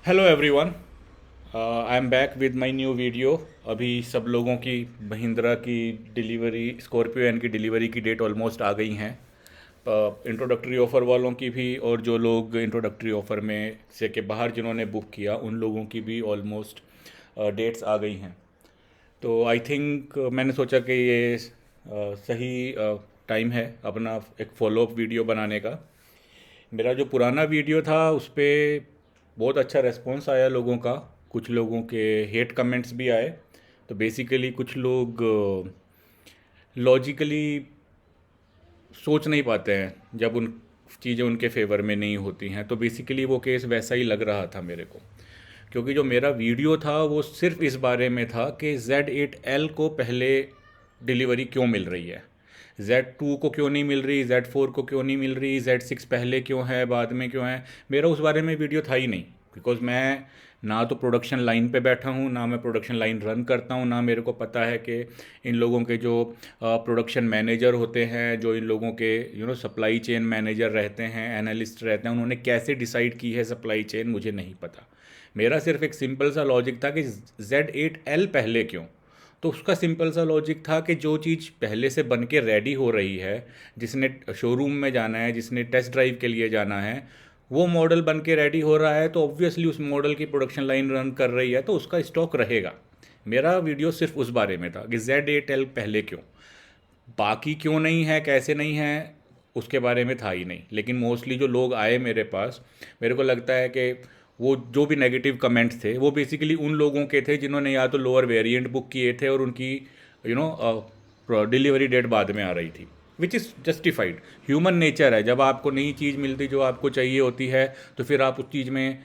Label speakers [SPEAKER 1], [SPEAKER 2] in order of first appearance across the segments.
[SPEAKER 1] Hello everyone, I am back with my new video. अभी सब लोगों की महिंद्रा की डिलीवरी, स्कॉर्पियो एन की डिलीवरी की डेट ऑलमोस्ट आ गई हैं। इंट्रोडक्टरी ऑफ़र वालों की भी, और जो लोग इंट्रोडक्टरी ऑफ़र में से के बाहर जिन्होंने बुक किया उन लोगों की भी ऑलमोस्ट डेट्स आ गई हैं। तो आई थिंक मैंने सोचा कि ये सही टाइम है अपना एक फॉलोअप वीडियो बनाने का। मेरा जो पुराना वीडियो था उस पर बहुत अच्छा रिस्पॉन्स आया लोगों का। कुछ लोगों के हेट कमेंट्स भी आए। तो बेसिकली कुछ लोग लॉजिकली सोच नहीं पाते हैं जब उन चीज़ें उनके फेवर में नहीं होती हैं। तो बेसिकली वो केस वैसा ही लग रहा था मेरे को, क्योंकि जो मेरा वीडियो था वो सिर्फ इस बारे में था कि Z8L को पहले डिलीवरी क्यों मिल रही है, Z2 को क्यों नहीं मिल रही, Z4 को क्यों नहीं मिल रही, Z6 पहले क्यों है बाद में क्यों है। मेरा उस बारे में वीडियो था ही नहीं, बिकॉज मैं ना तो प्रोडक्शन लाइन पे बैठा हूँ, ना मैं प्रोडक्शन लाइन रन करता हूँ, ना मेरे को पता है कि इन लोगों के जो प्रोडक्शन मैनेजर होते हैं, जो इन लोगों के सप्लाई चेन मैनेजर रहते हैं, एनालिस्ट रहते हैं, उन्होंने कैसे डिसाइड की है सप्लाई चेन, मुझे नहीं पता। मेरा सिर्फ एक सिंपल सा लॉजिक था कि Z8L पहले क्यों। तो उसका सिंपल सा लॉजिक था कि जो चीज़ पहले से बन के रेडी हो रही है, जिसने शोरूम में जाना है, जिसने टेस्ट ड्राइव के लिए जाना है, वो मॉडल बन के रेडी हो रहा है, तो ऑब्वियसली उस मॉडल की प्रोडक्शन लाइन रन कर रही है तो उसका स्टॉक रहेगा। मेरा वीडियो सिर्फ उस बारे में था कि Z8L पहले क्यों। बाकी क्यों नहीं है, कैसे नहीं है, उसके बारे में था ही नहीं। लेकिन मोस्टली जो लोग आए मेरे पास, मेरे को लगता है कि वो जो भी नेगेटिव कमेंट्स थे वो बेसिकली उन लोगों के थे जिन्होंने या तो लोअर वेरिएंट बुक किए थे और उनकी यू नो डिलीवरी डेट बाद में आ रही थी, which is justified. Human nature है, जब आपको नई चीज़ मिलती जो आपको चाहिए होती है तो फिर आप उस चीज़ में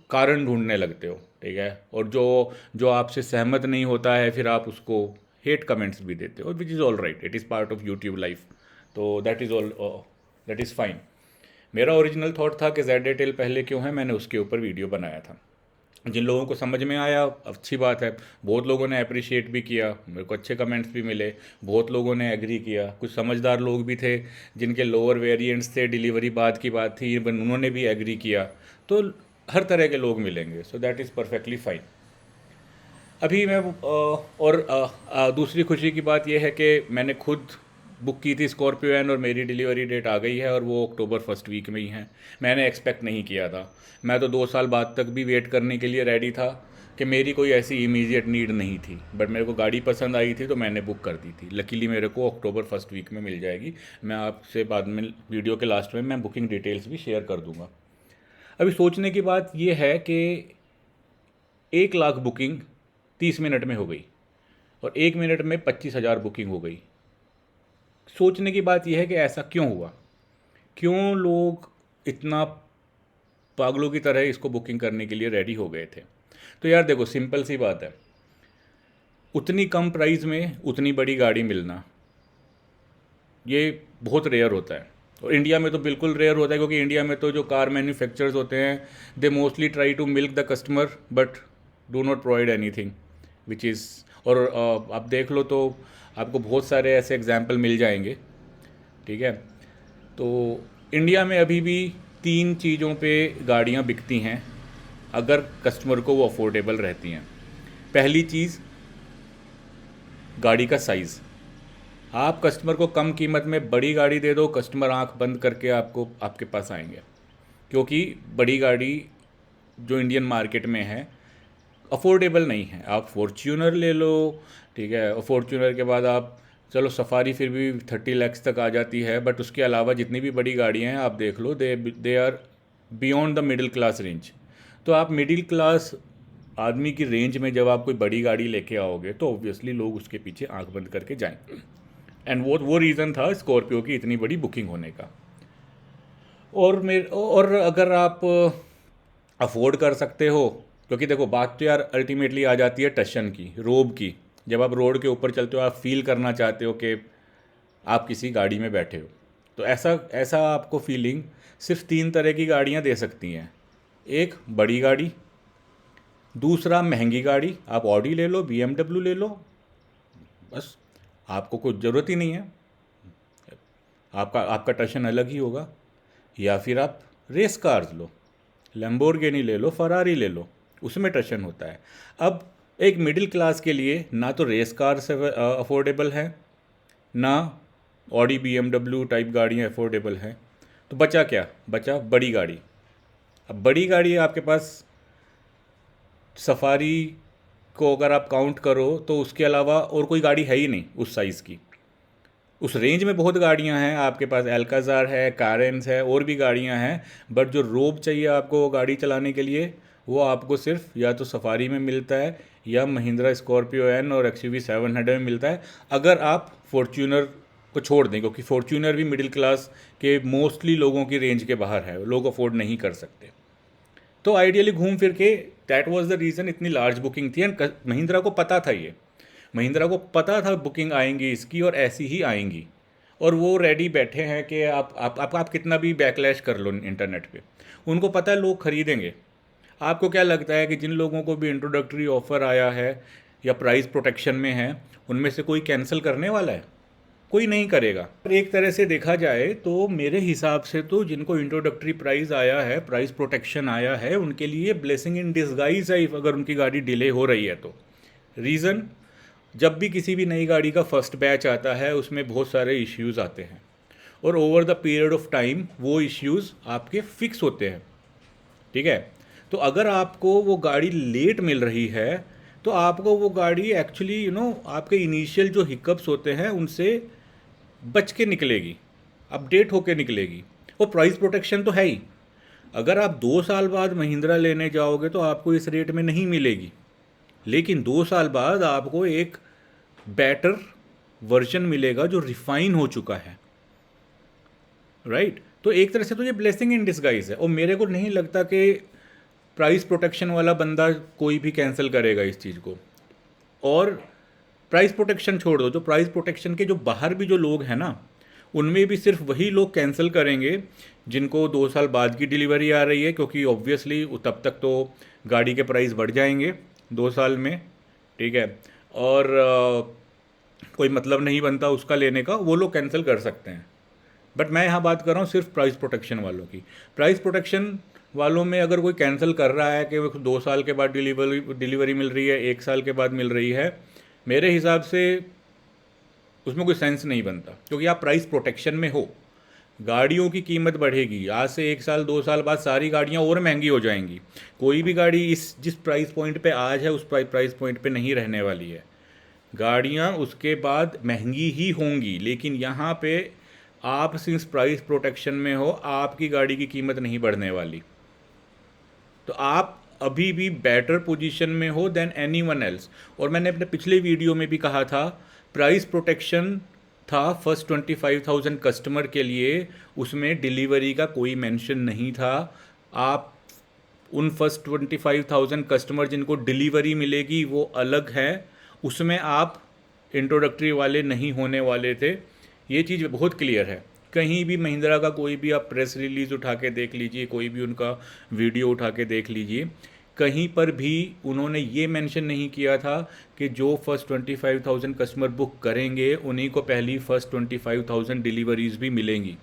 [SPEAKER 1] कारण ढूंढने लगते हो, ठीक है। और जो जो आपसे सहमत नहीं होता है फिर आप उसको हेट कमेंट्स भी देते हो, which is all right, it is part of YouTube life. तो that is all, that is fine. मेरा ओरिजिनल थॉट था कि Z8L पहले क्यों है, मैंने उसके ऊपर वीडियो बनाया था। जिन लोगों को समझ में आया अच्छी बात है, बहुत लोगों ने अप्रिशिएट भी किया, मेरे को अच्छे कमेंट्स भी मिले, बहुत लोगों ने एग्री किया। कुछ समझदार लोग भी थे जिनके लोअर वेरिएंट्स थे, डिलीवरी बाद की बात थी, इवन उन्होंने भी एग्री किया। तो हर तरह के लोग मिलेंगे, so that is perfectly fine. अभी मैं दूसरी खुशी की बात यह है कि मैंने खुद बुक की थी स्कॉर्पियो एन, और मेरी डिलीवरी डेट आ गई है और वो अक्टूबर फर्स्ट वीक में ही है। मैंने एक्सपेक्ट नहीं किया था। मैं तो 2 साल बाद तक भी वेट करने के लिए रेडी था कि मेरी कोई ऐसी इमीडिएट नीड नहीं थी, बट मेरे को गाड़ी पसंद आई थी तो मैंने बुक कर दी थी। लकीली मेरे को अक्टूबर फर्स्ट वीक में मिल जाएगी। मैं आपसे बाद में वीडियो के लास्ट में मैं बुकिंग डिटेल्स भी शेयर कर दूंगा। अभी सोचने की बात यह है कि 1 लाख बुकिंग 30 मिनट में हो गई और 1 मिनट में 25,000 बुकिंग हो गई। सोचने की बात यह है कि ऐसा क्यों हुआ, क्यों लोग इतना पागलों की तरह इसको बुकिंग करने के लिए रेडी हो गए थे। तो यार देखो, सिंपल सी बात है, उतनी कम प्राइस में उतनी बड़ी गाड़ी मिलना ये बहुत रेयर होता है। और इंडिया में तो बिल्कुल रेयर होता है, क्योंकि इंडिया में तो जो कार मैन्युफैक्चरर्स होते हैं they mostly try to milk the customer but do not provide anything which is. और आप देख लो तो आपको बहुत सारे ऐसे एग्जाम्पल मिल जाएंगे, ठीक है। तो इंडिया में अभी भी 3 चीज़ों पे गाड़ियाँ बिकती हैं अगर कस्टमर को वो अफोर्डेबल रहती हैं। पहली चीज़, गाड़ी का साइज़। आप कस्टमर को कम कीमत में बड़ी गाड़ी दे दो, कस्टमर आंख बंद करके आपको आपके पास आएंगे, क्योंकि बड़ी गाड़ी जो इंडियन मार्केट में है अफोर्डेबल नहीं है। आप फॉर्च्यूनर ले लो, ठीक है, और फॉर्च्यूनर के बाद आप चलो सफारी फिर भी 30 लाख तक आ जाती है, बट उसके अलावा जितनी भी बड़ी गाड़ियाँ हैं आप देख लो, they are beyond the middle class range. तो आप मिडिल क्लास आदमी की रेंज में जब आप कोई बड़ी गाड़ी लेके आओगे तो ऑब्वियसली लोग उसके पीछे आंख बंद करके जाएंगे। एंड वो रीज़न था स्कॉर्पियो की इतनी बड़ी बुकिंग होने का। और अगर आप अफोर्ड कर सकते हो, क्योंकि देखो बात तो यार अल्टीमेटली आ जाती है टशन की, रोब की। जब आप रोड के ऊपर चलते हो आप फील करना चाहते हो कि आप किसी गाड़ी में बैठे हो। तो ऐसा ऐसा आपको फीलिंग सिर्फ 3 तरह की गाड़ियाँ दे सकती हैं। एक, बड़ी गाड़ी। दूसरा, महंगी गाड़ी, आप ऑडी ले लो, BMW ले लो, बस आपको कुछ ज़रूरत ही नहीं है, आपका आपका टशन अलग ही होगा। या फिर आप रेस कार्स लो, लैम्बोर्गिनी ले लो, फरारी ले लो, उसमें ट्रैक्शन होता है। अब एक मिडिल क्लास के लिए ना तो रेस कार से अफोर्डेबल है, ना ऑडी BMW टाइप गाड़ियाँ अफोर्डेबल हैं, तो बचा क्या? बचा बड़ी गाड़ी। अब बड़ी गाड़ी आपके पास सफारी को अगर आप काउंट करो तो उसके अलावा और कोई गाड़ी है ही नहीं उस साइज़ की। उस रेंज में बहुत गाड़ियां हैं आपके पास, एल्काजार है, कारेंस है, और भी गाड़ियां हैं, बट जो रोब चाहिए आपको वो गाड़ी चलाने के लिए, वो आपको सिर्फ या तो सफारी में मिलता है या महिंद्रा स्कॉर्पियो एन और XUV 700 में मिलता है, अगर आप फॉर्च्यूनर को छोड़ दें, क्योंकि फॉर्च्यूनर भी मिडिल क्लास के मोस्टली लोगों की रेंज के बाहर है, लोग अफोर्ड नहीं कर सकते। तो आइडियली घूम फिर के दैट वाज द रीज़न इतनी लार्ज बुकिंग थी, एंड महिंद्रा को पता था, ये महिंद्रा को पता था बुकिंग आएंगी इसकी और ऐसी ही आएंगी, और वो रेडी बैठे हैं कि आप कितना भी बैकलैश कर लो इंटरनेट पे, उनको पता है लोग खरीदेंगे। आपको क्या लगता है कि जिन लोगों को भी इंट्रोडक्टरी ऑफ़र आया है या प्राइस प्रोटेक्शन में है, उनमें से कोई कैंसिल करने वाला है? कोई नहीं करेगा। एक तरह से देखा जाए तो मेरे हिसाब से तो जिनको इंट्रोडक्टरी प्राइस आया है, प्राइस प्रोटेक्शन आया है, उनके लिए ब्लेसिंग इन डिस्गाइज है अगर उनकी गाड़ी डिले हो रही है तो। रीज़न, जब भी किसी भी नई गाड़ी का फर्स्ट बैच आता है उसमें बहुत सारे इश्यूज़ आते हैं, और over the period of time वो इश्यूज़ आपके फिक्स होते हैं, ठीक है। तो अगर आपको वो गाड़ी लेट मिल रही है तो आपको वो गाड़ी एक्चुअली आपके इनिशियल जो हिकअप्स होते हैं उनसे बच के निकलेगी, अपडेट होके निकलेगी। और प्राइस प्रोटेक्शन तो है ही, अगर आप 2 साल बाद महिंद्रा लेने जाओगे तो आपको इस रेट में नहीं मिलेगी, लेकिन 2 साल बाद आपको एक बेटर वर्जन मिलेगा जो रिफाइन हो चुका है, राइट। तो एक तरह से तो ये ब्लेसिंग इन डिस्गाइज है, और मेरे को नहीं लगता कि प्राइस प्रोटेक्शन वाला बंदा कोई भी कैंसिल करेगा इस चीज़ को। और प्राइस प्रोटेक्शन छोड़ दो, जो प्राइस प्रोटेक्शन के जो बाहर भी जो लोग हैं ना, उनमें भी सिर्फ वही लोग कैंसिल करेंगे जिनको 2 साल बाद की डिलीवरी आ रही है, क्योंकि ऑब्वियसली तब तक तो गाड़ी के प्राइस बढ़ जाएंगे 2 साल में, ठीक है। और कोई मतलब नहीं बनता उसका लेने का, वो लोग कैंसिल कर सकते हैं। बट मैं यहाँ बात कर रहा हूँ सिर्फ प्राइस प्रोटेक्शन वालों की। प्राइस प्रोटेक्शन वालों में अगर कोई कैंसिल कर रहा है कि 2 साल के बाद डिलीवरी मिल रही है, 1 साल के बाद मिल रही है, मेरे हिसाब से उसमें कोई सेंस नहीं बनता, क्योंकि आप प्राइस प्रोटेक्शन में हो। गाड़ियों की कीमत बढ़ेगी, आज से 1 साल 2 साल बाद सारी गाड़ियाँ और महंगी हो जाएंगी। कोई भी गाड़ी इस जिस प्राइस पॉइंट पे आज है उस प्राइस पॉइंट पे नहीं रहने वाली है। गाड़ियाँ उसके बाद महंगी ही होंगी, लेकिन यहाँ पे आप सिंस प्राइस प्रोटेक्शन में हो, आपकी गाड़ी की कीमत नहीं बढ़ने वाली। तो आप अभी भी बेटर पोजीशन में हो देन एनी वन एल्स। और मैंने अपने पिछले वीडियो में भी कहा था, प्राइस प्रोटेक्शन था फर्स्ट 25,000 कस्टमर के लिए, उसमें डिलीवरी का कोई मेंशन नहीं था। आप उन फर्स्ट 25,000 कस्टमर जिनको डिलीवरी मिलेगी वो अलग है, उसमें आप इंट्रोडक्टरी वाले नहीं होने वाले थे। ये चीज़ बहुत क्लियर है। कहीं भी महिंद्रा का कोई भी आप प्रेस रिलीज़ उठा के देख लीजिए, कोई भी उनका वीडियो उठा के देख लीजिए, कहीं पर भी उन्होंने ये मेंशन नहीं किया था कि जो फर्स्ट 25,000 कस्टमर बुक करेंगे उन्हीं को पहली फर्स्ट 25,000 डिलीवरीज भी मिलेंगी।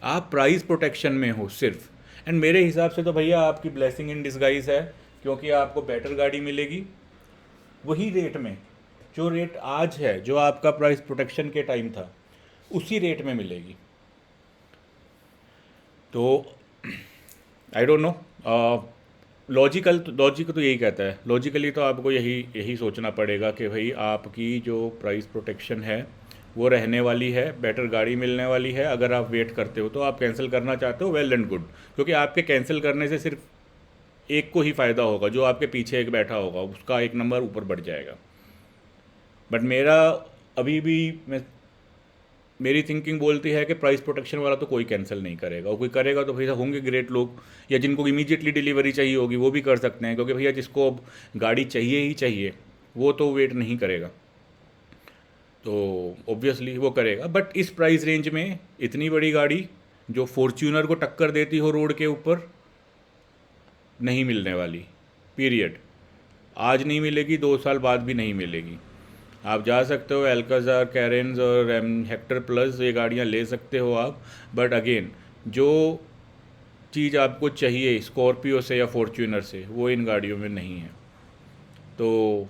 [SPEAKER 1] आप प्राइस प्रोटेक्शन में हो सिर्फ, एंड मेरे हिसाब से तो भैया आपकी ब्लेसिंग इन डिस्गाइज है, क्योंकि आपको बेटर गाड़ी मिलेगी वही रेट में, जो रेट आज है, जो आपका प्राइस प्रोटेक्शन के टाइम था, उसी रेट में मिलेगी। तो आई डोंट नो, लॉजिक तो यही कहता है, लॉजिकली तो आपको यही सोचना पड़ेगा कि भाई आपकी जो प्राइस प्रोटेक्शन है वो रहने वाली है, बेटर गाड़ी मिलने वाली है। अगर आप वेट करते हो तो आप कैंसिल करना चाहते हो, वेल एंड गुड, क्योंकि आपके कैंसिल करने से सिर्फ एक को ही फ़ायदा होगा, जो आपके पीछे एक बैठा होगा उसका एक नंबर ऊपर बढ़ जाएगा। बट अभी भी मेरी थिंकिंग बोलती है कि प्राइस प्रोटेक्शन वाला तो कोई कैंसिल नहीं करेगा, और कोई करेगा तो भैया होंगे ग्रेट लोग, या जिनको इमीडिएटली डिलीवरी चाहिए होगी वो भी कर सकते हैं, क्योंकि भैया जिसको अब गाड़ी चाहिए ही चाहिए वो तो वेट नहीं करेगा, तो ऑब्वियसली वो करेगा। बट इस प्राइस रेंज में इतनी बड़ी गाड़ी जो फॉर्च्यूनर को टक्कर देती हो रोड के ऊपर, नहीं मिलने वाली, पीरियड। आज नहीं मिलेगी, 2 साल बाद भी नहीं मिलेगी। आप जा सकते हो एल्काजार, कैरेंस और हेक्टर प्लस, ये गाड़ियाँ ले सकते हो आप, बट अगेन जो चीज़ आपको चाहिए स्कॉर्पियो से या फॉर्च्यूनर से, वो इन गाड़ियों में नहीं है। तो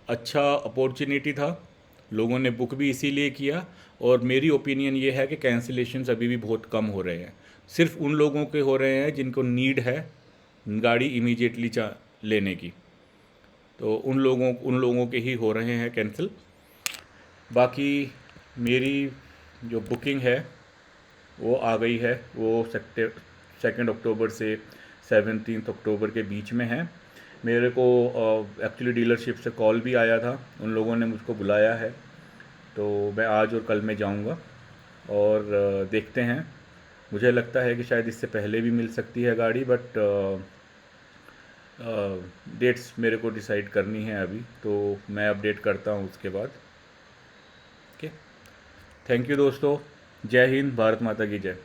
[SPEAKER 1] अच्छा अपॉर्चुनिटी था, लोगों ने बुक भी इसीलिए किया। और मेरी ओपिनियन ये है कि कैंसिलेशंस अभी भी बहुत कम हो रहे हैं। सिर्फ उन लोगों के हो रहे हैं जिनको नीड है गाड़ी इमीडिएटली लेने की, तो उन लोगों के ही हो रहे हैं कैंसिल। बाकी मेरी जो बुकिंग है वो आ गई है, वो 2 अक्टूबर से 17 अक्टूबर के बीच में है। मेरे को एक्चुअली डीलरशिप से कॉल भी आया था, उन लोगों ने मुझको बुलाया है, तो मैं आज और कल में जाऊंगा और देखते हैं। मुझे लगता है कि शायद इससे पहले भी मिल सकती है गाड़ी, बट डेट्स मेरे को डिसाइड करनी है अभी, तो मैं अपडेट करता हूँ उसके बाद। ओके, थैंक यू दोस्तों। जय हिंद, भारत माता की जय।